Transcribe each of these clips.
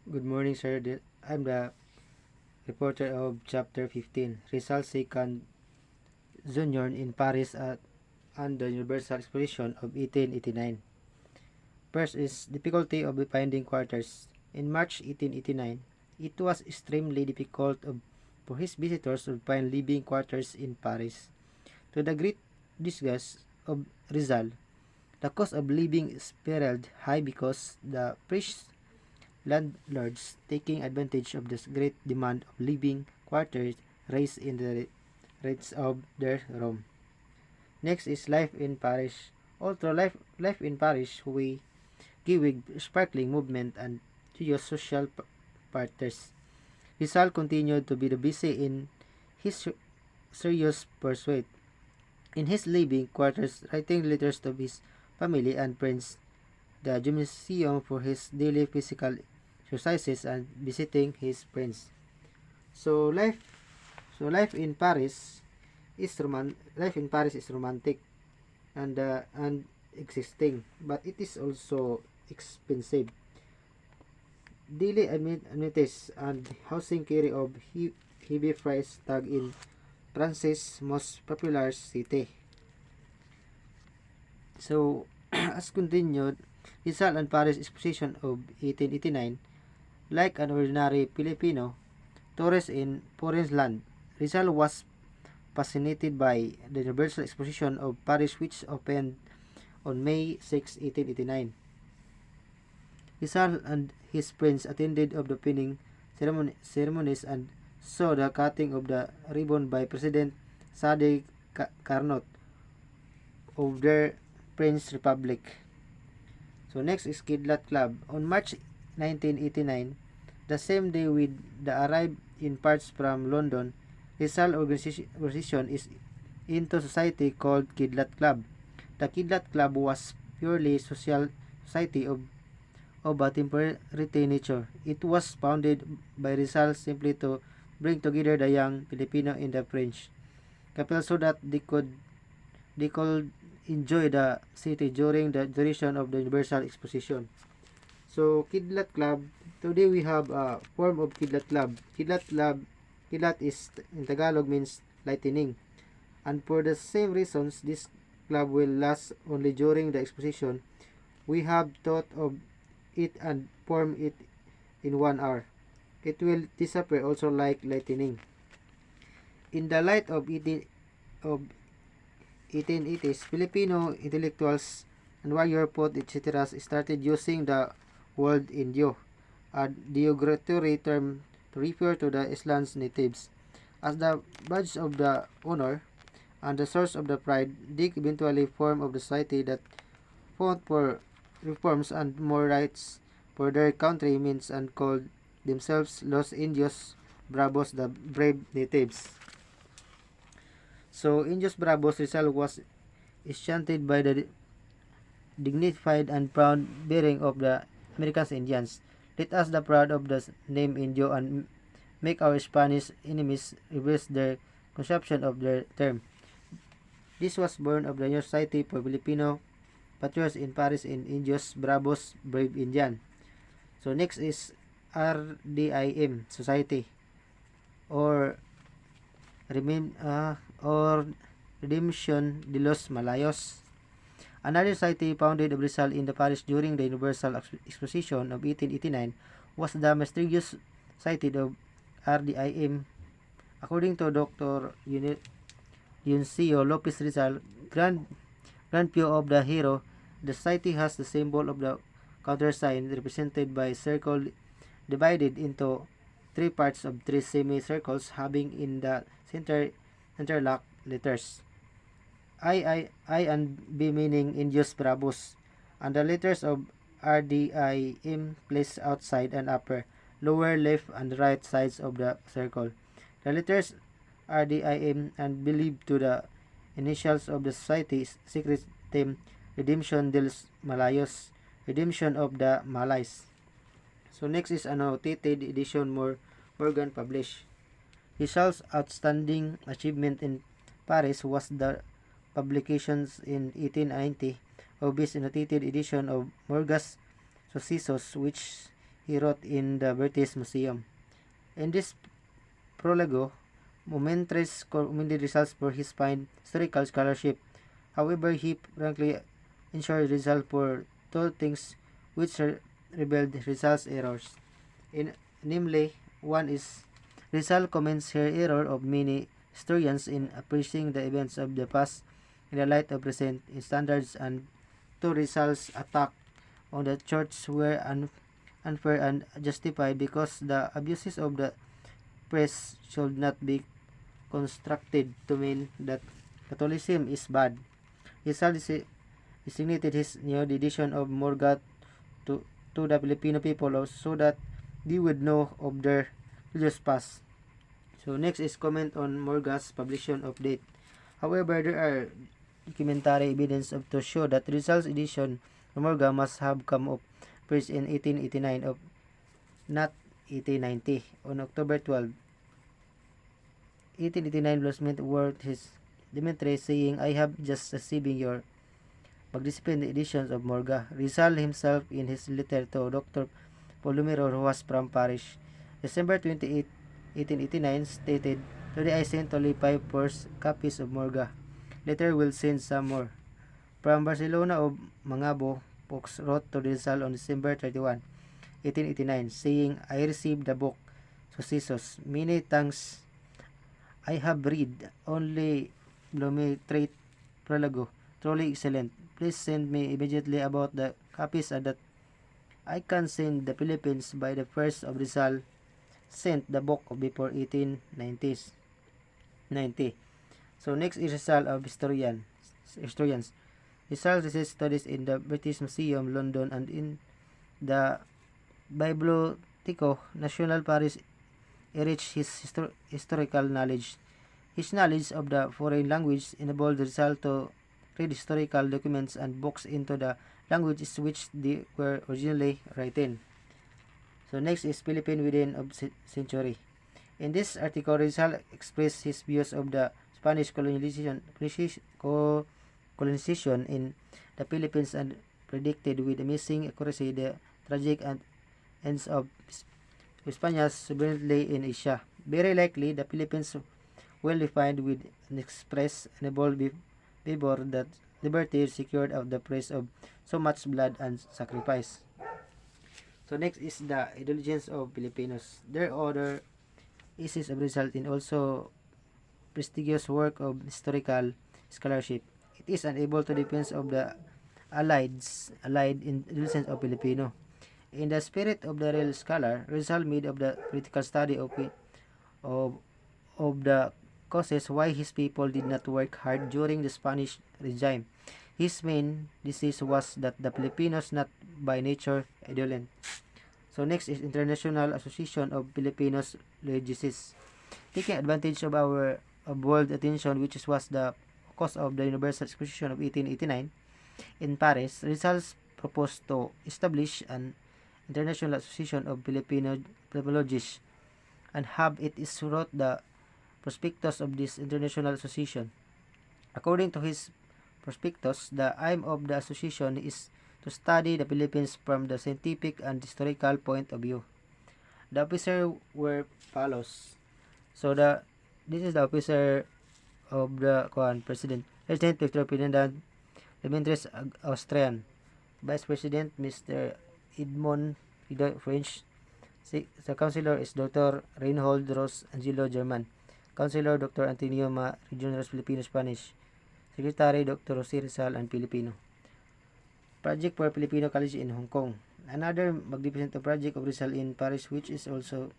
Good morning, sir. I'm the reporter of Chapter 15, Rizal Second Junior in Paris and the Universal Exposition of 1889. First is difficulty of finding quarters. In March 1889, it was extremely difficult for his visitors to find living quarters in Paris. To the great disgust of Rizal, the cost of living spiraled high because the French landlords, taking advantage of this great demand of living quarters, raised in the rates of their room. Next is life in Paris. Although life in Paris, we give with sparkling movement and joyous social parties. Rizal continued to be the busy in his serious pursuit. In his living quarters, writing letters to his family and friends, the gymnasium for his daily physical exercises, and visiting his friends. So life in Paris is romantic and existing, but it is also expensive. Daily amenities and housing carry of heavy price tag in France's most popular city. So, as continued, Rizal and Paris Exposition of 1889, like an ordinary Filipino tourist in foreign land, Rizal was fascinated by the Universal Exposition of Paris, which opened on May 6, 1889. Rizal and his friends attended of the opening ceremonies and saw the cutting of the ribbon by President Sade Carnot of their French Republic. So next is Kidlat Club. On March 1989, the same day with the arrive in parts from London, Rizal organization is into society called Kidlat Club. The Kidlat Club was purely social society of a temporary nature. It was founded by Rizal simply to bring together the young Filipino in the French capital so that they could enjoy the city during the duration of the Universal Exposition. So Kidlat Club, today we have a form of Kidlat Club. Kidlat is in Tagalog means lightning. And for the same reasons, this club will last only during the exposition. We have thought of it and form it in 1 hour. It will disappear also like lightning. In the light of 1880s, Filipino intellectuals and warrior poet etc. started using the word Indio, a derogatory term to refer to the island's natives. As the badge of the honor and the source of the pride, they eventually formed of the society that fought for reforms and more rights for their country means and called themselves Los Indios Bravos, the brave natives. So Indios Bravos Rizal was enchanted by the dignified and proud bearing of the American Indians. Let us the proud of the name Indio and make our Spanish enemies reverse their conception of their term. This was born of the New Society for Filipino Patriots in Paris in Indios Bravos Brave Indian. So next is RDIM Society or or Redemption de los Malayos. Another society founded of Rizal in the Paris during the Universal Exposition of 1889 was the mysterious society of RDIM. According to Dr. Yuncio Lopez Rizal, Grand View of the Hero, the society has the symbol of the countersign represented by a circle divided into three parts of three semicircles having in the center interlocked letters. I and B meaning Indios Bravos, and the letters of RDIM placed outside and upper, lower left and right sides of the circle. The letters RDIM and believed to the initials of the society's secret theme Redemption dels Malayos, Redemption of the Malays. So next is annotated edition Morgan published. Rizal's outstanding achievement in Paris was the publications in 1890 of his annotated edition of Morgas Successos, which he wrote in the British Museum. In this prologue, Momentris commended results for his fine historical scholarship. However, he frankly ensured Rizal for two things which revealed Rizal's errors. Namely, one is Rizal commends her error of many historians in appraising the events of the past in the light of present standards, and two, Rizal's attack on the church were unfair and justified because the abuses of the press should not be constructed to mean that Catholicism is bad. Rizal designated his new edition of Morga to the Filipino people so that they would know of their religious past. So next is comment on Morga's publication of date. However, there are documentary evidence to show that Rizal's edition of Morga must have come up first in 1889 of not 1890. On October 12, 1889, Blasment wrote his Demetre saying, "I have just receiving your magdisciplined editions of Morga." Rizal himself in his letter to Dr. Polumero, who was from Paris, December 28, 1889, stated, "Today I sent only 5 first copies of Morga. Later will send some more." From Barcelona of Mangabo, Fox wrote to Rizal on December 31, 1889, saying, "I received the book, Sucesos. Many thanks. I have read only Blometrate Prologue. Truly excellent. Please send me immediately about the copies that I can send the Philippines by the first of Rizal sent the book before 1890. So next is Rizal of historians. Rizal received studies in the British Museum, London, and in the Biblioteco National Paris enriched his historical knowledge. His knowledge of the foreign language enabled Rizal to read historical documents and books into the languages which they were originally written. So next is Philippine within of century. In this article, Rizal expressed his views of the Spanish colonization in the Philippines and predicted with amazing accuracy the tragic ends of Spanish sovereignty in Asia. Very likely, the Philippines will defined with an express and bold favor that liberty secured at the price of so much blood and sacrifice. So next is the intelligence of Filipinos. Their order is a result in also prestigious work of historical scholarship. It is unable to defend of the allied intelligence of Filipino. In the spirit of the real scholar, Rizal made of the critical study of the causes why his people did not work hard during the Spanish regime. His main disease was that the Filipinos not by nature indolent. So next is International Association of Filipinos Legists. Taking advantage of world attention, which was the cause of the Universal Exposition of 1889 in Paris, Rizal proposed to establish an International Association of Filipino Philologists and have it wrote the prospectus of this international association. According to his prospectus, the aim of the association is to study the Philippines from the scientific and historical point of view. The officer were follows. So this is the officer of the President Victor Ferdinand Demetres, Austrian. Vice President Mr. Edmond French. The councilor is Dr. Reinhold Ross Angelo, German. Councilor Dr. Antonio Ma, Regional Filipino Spanish. Secretary Dr. Jose Rizal and Filipino. Project for Filipino College in Hong Kong. Another magnificent project of Rizal in Paris, which is also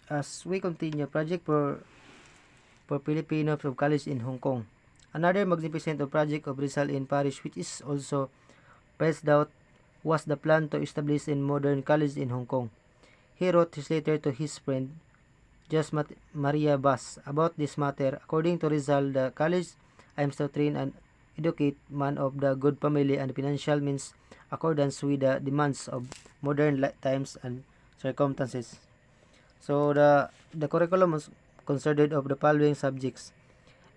as we continue, project for Filipino College in Hong Kong. Another magnificent project of Rizal in Paris, which is also pressed out, was the plan to establish a modern college in Hong Kong. He wrote his letter to his friend, Jose Maria Bas, about this matter. According to Rizal, the college aims to train and educate man of the good family and financial means accordance with the demands of modern times and circumstances. So the curriculum was consisted of the following subjects: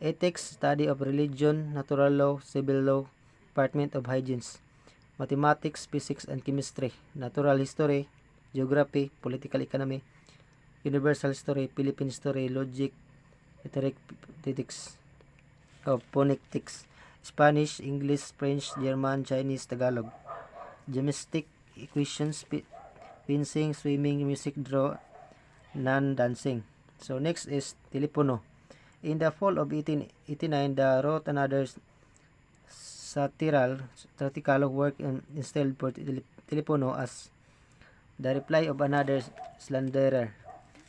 ethics, study of religion, natural law, civil law, department of hygiene, mathematics, physics, and chemistry, natural history, geography, political economy, universal history, Philippine history, logic, rhetorics, phonetics, Spanish, English, French, German, Chinese, Tagalog, gymnastic, equations, fencing, swimming, music, draw, non-dancing. So next is telepono. In the fall of 1889, they wrote another satirical work instead for telepono as the reply of another slanderer,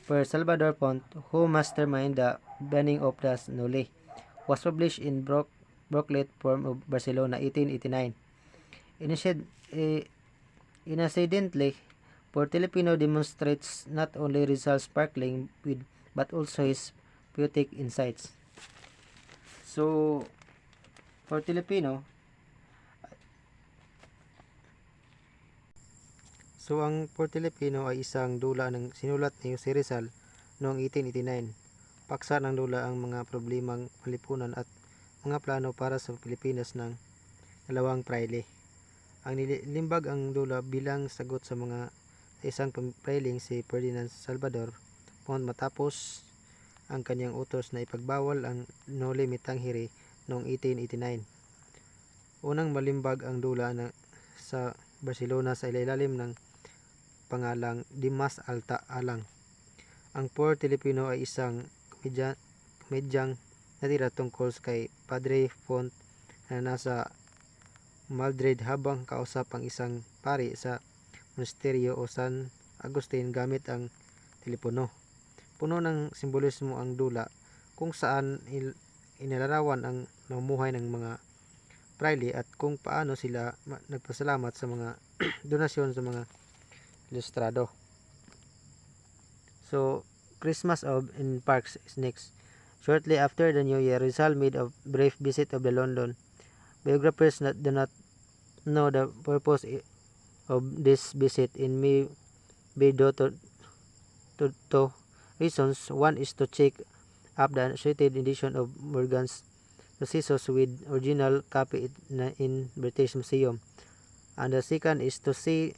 per Salvador Pont, who masterminded the banning of the Noli, was published in booklet form of Barcelona, 1889. Incidentally, for Filipino demonstrates not only Rizal's sparkling wit but also his poetic insights. So, for Filipino, ang For Filipino ay isang dula ng sinulat ni si Rizal noong 1889. Paksa ng dula ang mga problemang panlipunan at mga plano para sa Pilipinas ng dalawang praile. Ang nilimbag ang dula bilang sagot sa isang prailing si Ferdinand Salvador Pont matapos ang kanyang utos na ipagbawal ang Noli Me Tangere noong 1889. Unang malimbag ang dula sa Barcelona sa ilalim ng pangalang Dimas Alta Alang. Ang For Filipino ay isang komedyang natira tungkol kay Padre Font na nasa Madrid habang kausap ang isang pari sa monasteryo o San Agustin gamit ang telepono. Puno ng simbolismo ang dula kung saan inilarawan ang namumuhay ng mga praile at kung paano sila nagpasalamat sa mga donasyon sa mga ilustrado. So, Christmas in parks is next. Shortly after the New Year, Rizal made a brief visit of the London. Biographers do not know the purpose of this visit in may be due to reasons. One is to check up the shredded edition of Morgan's Narcissus with original copy in British Museum, and the second is to see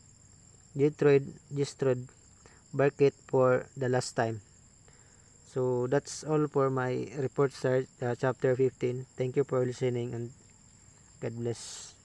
destroyed Barket for the last time. So that's all for my report, chapter 15. Thank you for listening and God bless.